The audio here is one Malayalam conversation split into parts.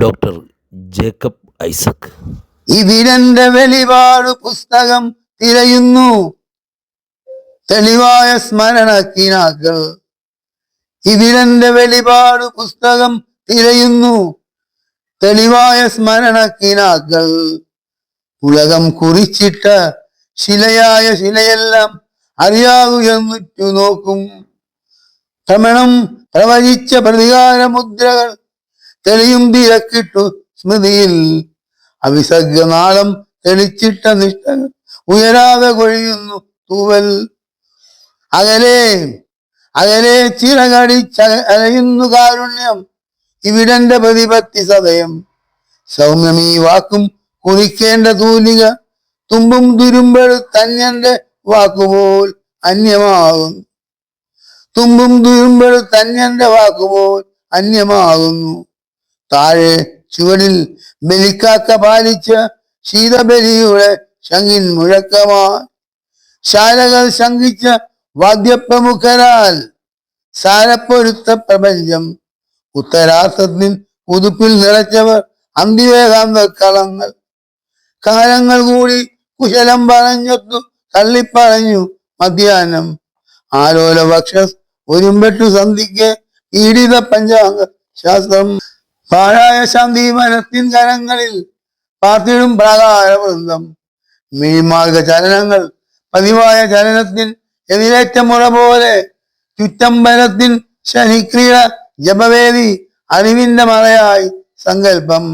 Doctor Jacob Isaac. ഇതിനെന്റെ വെളിപാട് പുസ്തകം തിരയുന്നു തെളിവായ സ്മരണക്കിനാക്കൾ. ഇതിനെന്റെ വെളിപാട് പുസ്തകം തിരയുന്നു തെളിവായ സ്മരണക്കിനാക്കൾ. ഉലകം കുറിച്ചിട്ട ശിലയായ ശിലയെല്ലാം അറിയാവുയർന്നിട്ടു നോക്കും. ഭ്രമണം പ്രവചിച്ച പ്രതികാരമുദ്രകൾ തെളിയും തിരക്കിട്ടു സ്മൃതിയിൽ. അവിസർഗനാളം തെളിച്ചിട്ട നിഷ്ഠകൾ ഉയരാതെ കൊഴിയുന്നു തൂവൽ. അകലെ അകലെ ചിറകടിച്ചലയുന്നു കാരുണ്യം. ഇവിടെന്റെ പ്രതിപത്തി സദയം. സൗമ്യമീ വാക്കും കുറിക്കേണ്ട തൂലിക തുമ്പും തുരുമ്പെടുത്തന്യന്റെ വാക്കുപോൽ അന്യമാകുന്നു. തുമ്പും തുരുമ്പെടുത്തന്യന്റെ വാക്കുപോൽ അന്യമാകുന്നു. താഴെ ചുവടിൽ ബലിക്കാക്ക പാലിച്ച ശീതബലിയുടെ ശങ്കിൻ മുഴക്കമായി ശാലകൾ ശങ്കിച്ച വാദ്യപ്രമുഖരാൽ സാരപ്പൊരുത്ത പ്രപഞ്ചം. ഉത്തരാർത്ഥത്തിൻ ഉതുപ്പിൽ നിറച്ചവർ അന്തിവേകാന്ത കളങ്ങൾ. കാലങ്ങൾ കൂടി കുശലം പറഞ്ഞൊത്തു തള്ളിപ്പറഞ്ഞു മധ്യാഹ്നം. ആലോല വക്ഷസ് ഒരുമ്പെട്ടു സന്ധിക്ക് പീഡിത പഞ്ചാംഗ ശാസ്ത്രം. പാഴായ ശാന്തിവനത്തിൻ കരങ്ങളിൽ പാർത്തിടും പ്രാകാരവൃന്ദം. മിഴിമാർഗ ചലനങ്ങൾ പതിവായ ചലനത്തിൻ എതിരേറ്റ മുറ പോലെ. ചുറ്റമ്പലത്തിൻ ശനിക്രിയ ജപവേദി അറിവിന്റെ മറയായി സങ്കല്പം.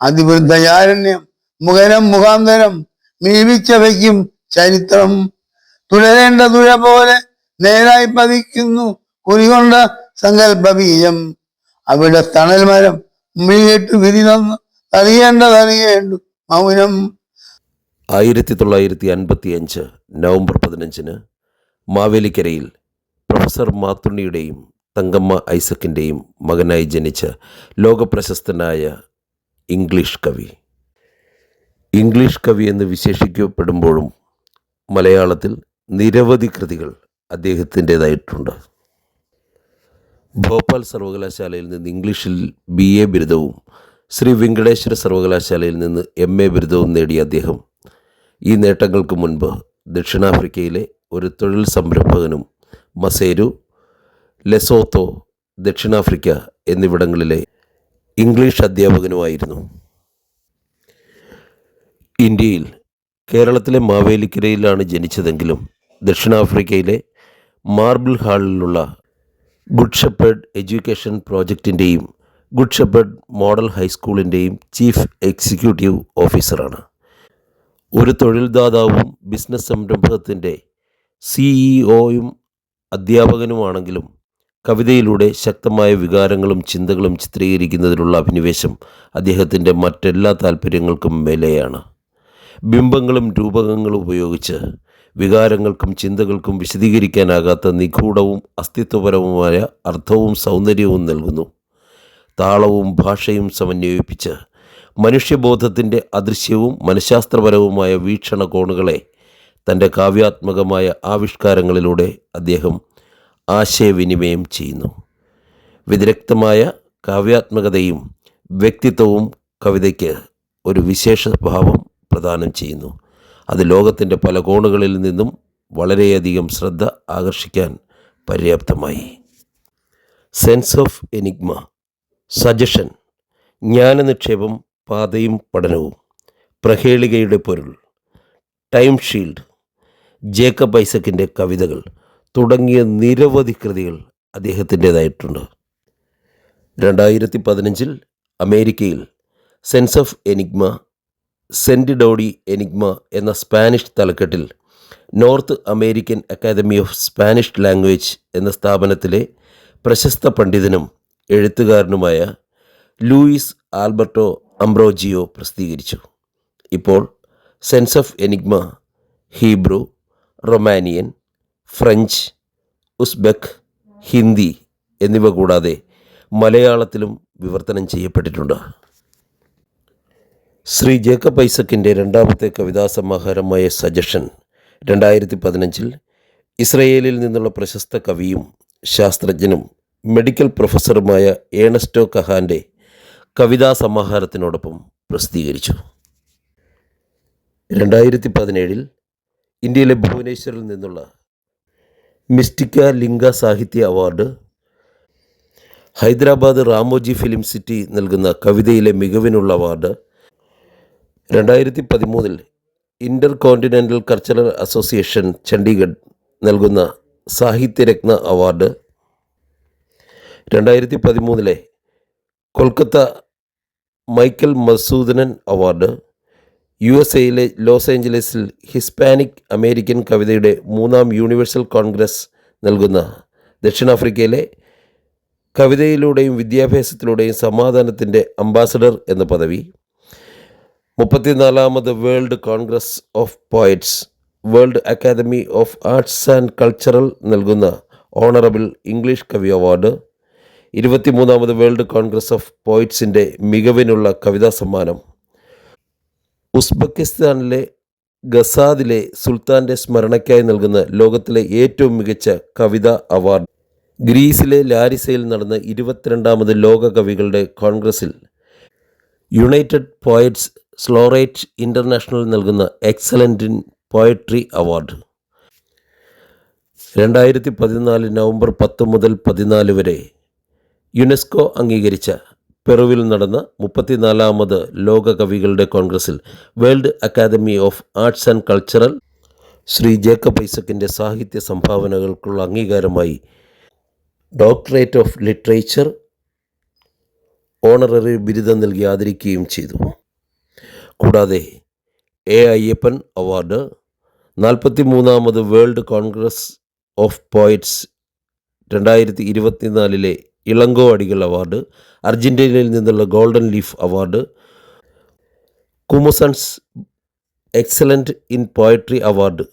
അതിവൃദ്ധയാരണ്യം മുഖരം മുഖാന്തരം മീപിച്ചവയ്ക്കും ചരിത്രം. തുടരേണ്ട തുഴ പോലെ നേരായി പതിക്കുന്നു കുറികൊണ്ട സങ്കല്പ ബീജം. അവിടെ തണൽ മരം മിഴികെട്ടു വിധി തന്ന് അറിയേണ്ടതറിയേണ്ടു മൗനം. 1955 നവംബർ 15 മാവേലിക്കരയിൽ പ്രൊഫസർ മാത്തുണ്ണിയുടെയും തങ്കമ്മ ഐസക്കിൻ്റെയും മകനായി ജനിച്ച ലോകപ്രശസ്തനായ ഇംഗ്ലീഷ് കവി. ഇംഗ്ലീഷ് കവി എന്ന് വിശേഷിക്കപ്പെടുമ്പോഴും മലയാളത്തിൽ നിരവധി കൃതികൾ അദ്ദേഹത്തിൻ്റേതായിട്ടുണ്ട്. ഭോപ്പാൽ സർവകലാശാലയിൽ നിന്ന് ഇംഗ്ലീഷിൽ BA ബിരുദവും ശ്രീ വെങ്കടേശ്വര സർവകലാശാലയിൽ നിന്ന് MA ബിരുദവും നേടിയ അദ്ദേഹം ഈ നേട്ടങ്ങൾക്ക് മുൻപ് ദക്ഷിണാഫ്രിക്കയിലെ ഒരു തൊഴിൽ സംരംഭകനും മസേരു, ലെസോത്തോ, ദക്ഷിണാഫ്രിക്ക എന്നിവിടങ്ങളിലെ ഇംഗ്ലീഷ് അധ്യാപകനുമായിരുന്നു. ഇന്ത്യയിൽ കേരളത്തിലെ മാവേലിക്കരയിലാണ് ജനിച്ചതെങ്കിലും ദക്ഷിണാഫ്രിക്കയിലെ മാർബിൾ ഹാളിലുള്ള ഗുഡ് ഷെപ്പേർഡ് എഡ്യൂക്കേഷൻ പ്രോജക്റ്റിൻ്റെയും ഗുഡ് ഷെപ്പേർഡ് മോഡൽ ഹൈസ്കൂളിൻ്റെയും ചീഫ് എക്സിക്യൂട്ടീവ് ഓഫീസറാണ്. ഒരു തൊഴിൽദാതാവും ബിസിനസ് സംരംഭത്തിൻ്റെ CEO-യും അധ്യാപകനുമാണെങ്കിലും കവിതയിലൂടെ ശക്തമായ വികാരങ്ങളും ചിന്തകളും ചിത്രീകരിക്കുന്നതിനുള്ള അഭിനിവേശം അദ്ദേഹത്തിൻ്റെ മറ്റെല്ലാ താല്പര്യങ്ങൾക്കും മേലെയാണ്. ബിംബങ്ങളും രൂപകങ്ങളും ഉപയോഗിച്ച് വികാരങ്ങൾക്കും ചിന്തകൾക്കും വിശദീകരിക്കാനാകാത്ത നിഗൂഢവും അസ്തിത്വപരവുമായ അർത്ഥവും സൗന്ദര്യവും നൽകുന്നു. താളവും ഭാഷയും സമന്വയിപ്പിച്ച് മനുഷ്യബോധത്തിൻ്റെ അദൃശ്യവും മനഃശാസ്ത്രപരവുമായ വീക്ഷണകോണുകളെ തൻ്റെ കാവ്യാത്മകമായ ആവിഷ്കാരങ്ങളിലൂടെ അദ്ദേഹം ആശയവിനിമയം ചെയ്യുന്നു. വിദഗ്ധമായ കാവ്യാത്മകതയും വ്യക്തിത്വവും കവിതയ്ക്ക് ഒരു വിശേഷ ഭാവം പ്രദാനം ചെയ്യുന്നു. അത് ലോകത്തിൻ്റെ പല കോണുകളിൽ നിന്നും വളരെയധികം ശ്രദ്ധ ആകർഷിക്കാൻ പര്യാപ്തമായി. സെൻസ് ഓഫ് എനിഗ്മ, സജഷൻ, ജ്ഞാനനിക്ഷേപം, പാതയും പഠനവും, പ്രഹേളികയുടെ പൊരുൾ, ടൈം ഷീൽഡ്, ജേക്കബ് ഐസക്കിൻ്റെ കവിതകൾ തുടങ്ങിയ നിരവധി കൃതികൾ അദ്ദേഹത്തിൻ്റേതായിട്ടുണ്ട്. 2015 അമേരിക്കയിൽ Sense of Enigma, Sentido de Enigma എന്ന സ്പാനിഷ് തലക്കെട്ടിൽ North American Academy of Spanish Language എന്ന സ്ഥാപനത്തിലെ പ്രശസ്ത പണ്ഡിതനും എഴുത്തുകാരനുമായ ലൂയിസ് ആൽബർട്ടോ അംബ്രോജിയോ പ്രസിദ്ധീകരിച്ചു. ഇപ്പോൾ sense of Enigma Hebrew, Romanian, French, Uzbek, Hindi എന്നിവ കൂടാതെ മലയാളത്തിലും വിവർത്തനം ചെയ്യപ്പെട്ടിട്ടുണ്ട്. ശ്രീ ജേക്കബ് ഐസക്കിൻ്റെ രണ്ടാമത്തെ കവിതാസമാഹാരമായ സജഷൻ 2015 ഇസ്രയേലിൽ നിന്നുള്ള പ്രശസ്ത കവിയും ശാസ്ത്രജ്ഞനും മെഡിക്കൽ പ്രൊഫസറുമായ ഏണസ്റ്റോ കഹാൻ്റെ കവിതാ സമാഹാരത്തിനോടൊപ്പം പ്രസിദ്ധീകരിച്ചു. 2017 ഇന്ത്യയിലെ ഭുവനേശ്വറിൽ നിന്നുള്ള മിസ്റ്റിക്ക ലിംഗ സാഹിത്യ award, Hyderabad Ramoji Film City നൽകുന്ന കവിതയിലെ മികവിനുള്ള award, 2013 Inter Continental Cultural Association Chandigarh നൽകുന്ന സാഹിത്യരത്ന അവാർഡ്, 2013 കൊൽക്കത്ത മൈക്കൽ മസൂദനൻ അവാർഡ്, USA ലോസ് ഏഞ്ചലസിൽ ഹിസ്പാനിക് അമേരിക്കൻ കവിതയുടെ 3ാം യൂണിവേഴ്സൽ കോൺഗ്രസ് നൽകുന്ന ദക്ഷിണാഫ്രിക്കയിലെ കവിതയിലൂടെയും വിദ്യാഭ്യാസത്തിലൂടെയും സമാധാനത്തിൻ്റെ അംബാസഡർ എന്ന പദവി, 34ാമത് World Congress of Poets, World Academy of Arts and Cultural നൽകുന്ന ഓണറബിൾ ഇംഗ്ലീഷ് കവി അവാർഡ്, 23ാമത് വേൾഡ് കോൺഗ്രസ് ഓഫ് പോയിറ്റ്സിൻ്റെ മികവിനുള്ള കവിതാ സമ്മാനം, ഉസ്ബെക്കിസ്ഥാനിലെ ഗസാദിലെ സുൽത്താൻ്റെ സ്മരണയ്ക്കായി നൽകുന്ന ലോകത്തിലെ ഏറ്റവും മികച്ച കവിതാ അവാർഡ്, ഗ്രീസിലെ ലാരിസയിൽ നടന്ന 22ാമത് ലോക കവികളുടെ കോൺഗ്രസിൽ യുണൈറ്റഡ് പോയറ്റ്സ് സ്ലോറേറ്റ് ഇൻ്റർനാഷണൽ നൽകുന്ന excellent in poetry award, 2014 November 10 മുതൽ 14 വരെ യുനെസ്കോ അംഗീകരിച്ച പെറുവിൽ നടന്ന 34ാമത് ലോക കവികളുടെ കോൺഗ്രസിൽ World Academy of Arts and Cultural Shri Jacob ഐസക്കിൻ്റെ സാഹിത്യ സംഭാവനകൾക്കുള്ള അംഗീകാരമായി ഡോക്ടറേറ്റ് ഓഫ് ലിറ്ററേച്ചർ ഓണററി ബിരുദം നൽകി ആദരിക്കുകയും ചെയ്തു. കൂടാതെ അയ്യപ്പൻ അവാർഡ്, 43ാമത് World Congress of Poets 2024 Ilango Adigal award, അർജൻറ്റീനയിൽ നിന്നുള്ള ഗോൾഡൻ ലീഫ് അവാർഡ്, കുമുസൺസ് എക്സലൻ്റ് ഇൻ പോയട്രി അവാർഡ്,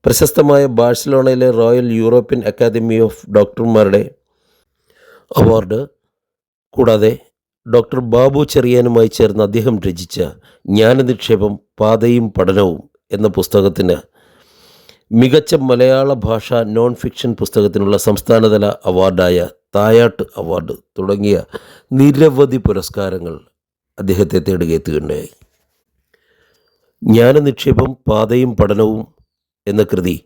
പ്രശസ്തമായ ബാഴ്സലോണയിലെ റോയൽ യൂറോപ്യൻ അക്കാദമി ഓഫ് ഡോക്ടർമാരുടെ അവാർഡ്, കൂടാതെ ഡോക്ടർ ബാബു ചെറിയാനുമായി ചേർന്ന് അദ്ദേഹം രചിച്ച ജ്ഞാനനിക്ഷേപം പാതയും പഠനവും എന്ന പുസ്തകത്തിന് മികച്ച മലയാള ഭാഷാ നോൺ ഫിക്ഷൻ പുസ്തകത്തിനുള്ള സംസ്ഥാനതല അവാർഡായ തായാട്ട് അവാർഡ് തുടങ്ങിയ നിരവധി പുരസ്കാരങ്ങൾ അദ്ദേഹത്തെ തേടുകയെത്തുകയുണ്ടായി. ജ്ഞാനനിക്ഷേപം പാതയും പഠനവും എന്ന കൃതി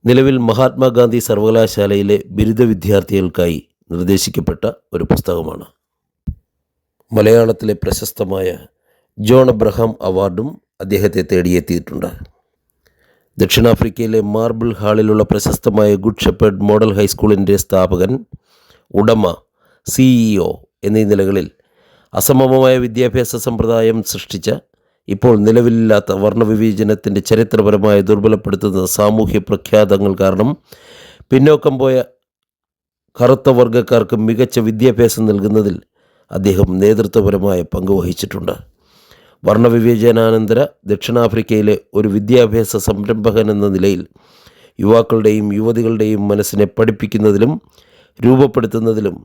നിലവിൽ മഹാത്മാഗാന്ധി സർവകലാശാലയിലെ ബിരുദ വിദ്യാർത്ഥികൾക്കായി നിർദ്ദേശിക്കപ്പെട്ട ഒരു പുസ്തകമാണ്. മലയാളത്തിലെ പ്രശസ്തമായ ജോൺ അബ്രഹാം അവാർഡും അദ്ദേഹത്തെ തേടിയെത്തിയിട്ടുണ്ട്. ദക്ഷിണാഫ്രിക്കയിലെ മാർബിൾ ഹാളിലുള്ള പ്രശസ്തമായ ഗുഡ് ഷെപ്പേർഡ് മോഡൽ ഹൈസ്കൂളിൻ്റെ സ്ഥാപകൻ, ഉടമ, CEO എന്നീ നിലകളിൽ അസമമായ വിദ്യാഭ്യാസ സമ്പ്രദായം സൃഷ്ടിച്ച, ഇപ്പോൾ നിലവിലില്ലാത്ത വർണ്ണവിവേചനത്തിൻ്റെ ചരിത്രപരമായ ദുർബലപ്പെടുത്തുന്ന സാമൂഹ്യ പ്രഖ്യാതങ്ങൾ കാരണം പിന്നോക്കം പോയ കറുത്ത വർഗ്ഗക്കാർക്ക് മികച്ച വിദ്യാഭ്യാസം നൽകുന്നതിൽ അദ്ദേഹം നേതൃത്വപരമായ പങ്ക് വഹിച്ചിട്ടുണ്ട്. വർണ്ണവിവേചനാനന്തര ദക്ഷിണാഫ്രിക്കയിലെ ഒരു വിദ്യാഭ്യാസ സംരംഭകൻ എന്ന നിലയിൽ യുവാക്കളുടെയും യുവതികളുടെയും മനസ്സിനെ പഠിപ്പിക്കുന്നതിലും രൂപപ്പെടുത്തുന്നതിലും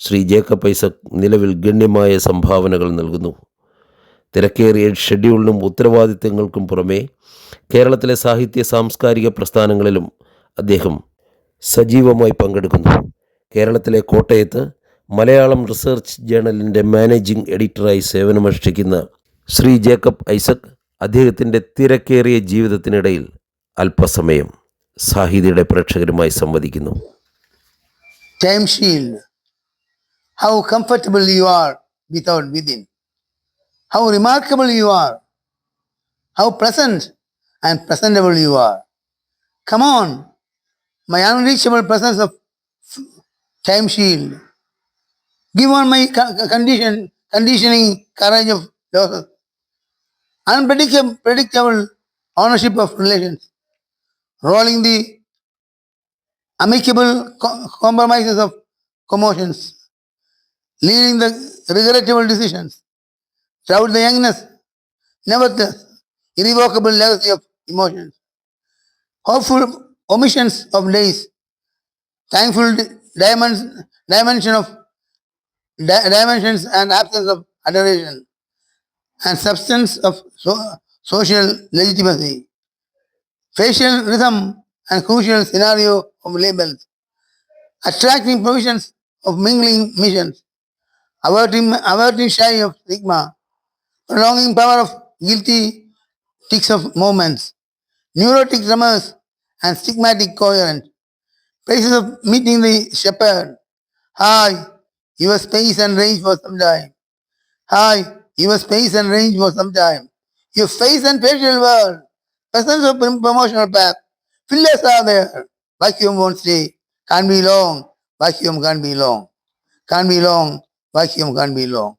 ശ്രീ ജേക്കബ് ഐസക് നിലവിൽ ഗണ്യമായ സംഭാവനകൾ നൽകുന്നു. തിരക്കേറിയ ഷെഡ്യൂളിനും ഉത്തരവാദിത്തങ്ങൾക്കും പുറമേ കേരളത്തിലെ സാഹിത്യ സാംസ്കാരിക പ്രസ്ഥാനങ്ങളിലും അദ്ദേഹം സജീവമായി പങ്കെടുക്കുന്നു. കേരളത്തിലെ കോട്ടയത്ത് മലയാളം റിസർച്ച് ജേണലിൻ്റെ മാനേജിംഗ് എഡിറ്ററായി സേവനമനുഷ്ഠിക്കുന്ന ശ്രീ ജേക്കബ് ഐസക് അദ്ദേഹത്തിൻ്റെ തിരക്കേറിയ ജീവിതത്തിനിടയിൽ അല്പസമയം സാഹിതിയുടെ പ്രേക്ഷകരുമായി സംവദിക്കുന്നു. Time shield. How comfortable you are within. How remarkable you are. How pleasant and presentable you are. Come on, my unreachable presence of time shield. Give on my conditioning courage of losses. Unpredictable ownership of relations. Rolling the amicable compromises of commotions, leading the regrettable decisions, throughout the youngness, nevertheless, irrevocable legacy of emotions, hopeful omissions of days, thankful dimensions and absence of adoration, and substance of social legitimacy, facial rhythm and crucial scenario of labels, attracting provisions of mingling missions, averting shy of stigma, prolonging power of guilty tics of moments, neurotic tremors, and stigmatic coherent. Places of meeting the shepherd. Hi, your space and range for some time. Hi, your space and range for some time. Your face and facial world. Presence of promotional path. Fillers are there. Vacuum won't stay. Can't be long. Vacuum can't be long. Can't be long. Vacuum can't be long.